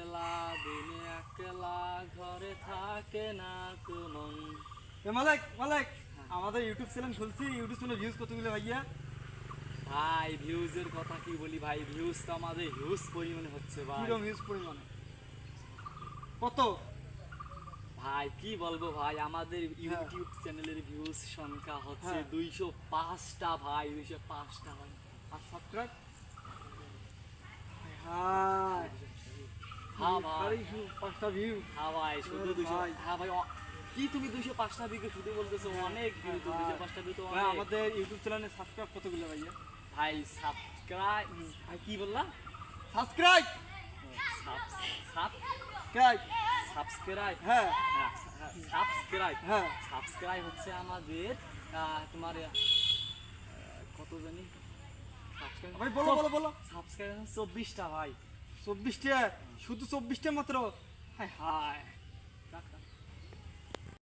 একলা দিনে একলা ঘরে থাকে না মন। মালিক মালিক আমাদের ইউটিউব চ্যানেল খুলছি, ইউটিউব চ্যানেলে ভিউজ কতগুলো ভাইয়া? ভাই ভিউজের কথা কি বলি ভাই, ভিউজ তো আমাদের হিউজ পরিমাণে হচ্ছে ভাই। কিরকম ভিউজ পরিমাণে? কত? ভাই কি বলবো ভাই, আমাদের ইউটিউব চ্যানেলের ভিউজ সংখ্যা হচ্ছে হ্যাঁ। 205টা ভাই, 205টা ভাই। আর সাবস্ক্রাইব? হ্যাঁ হ্যাঁ ভাই, 5টা ভিউ। হ্যাঁ ভাই শুধু ওরে 200। ভাই। হ্যাঁ ভাই কি তুমি 205টা দিকে শুধু বলতেছো? অনেক ভিউ তো, 205টা ভিউ তো ভাই অনেক। আমাদের ইউটিউব চ্যানেলে সাবস্ক্রাইব কতগুলো ভাইয়া? ভাই সাবস্ক্রাইব, ভাই কি বললা? সাবস্ক্রাইব সাবস্ক্রাইব, সাবস্ক্রাইব, হ্যাঁ সাবস্ক্রাইব, হ্যাঁ। সাবস্ক্রাইব হচ্ছে আমাদের তোমার কত জানি ভাই বলো বলো বলো। সাবস্ক্রাইব 24টা ভাই। 24টা? শুধু 24টা মাত্র? হায় হায়।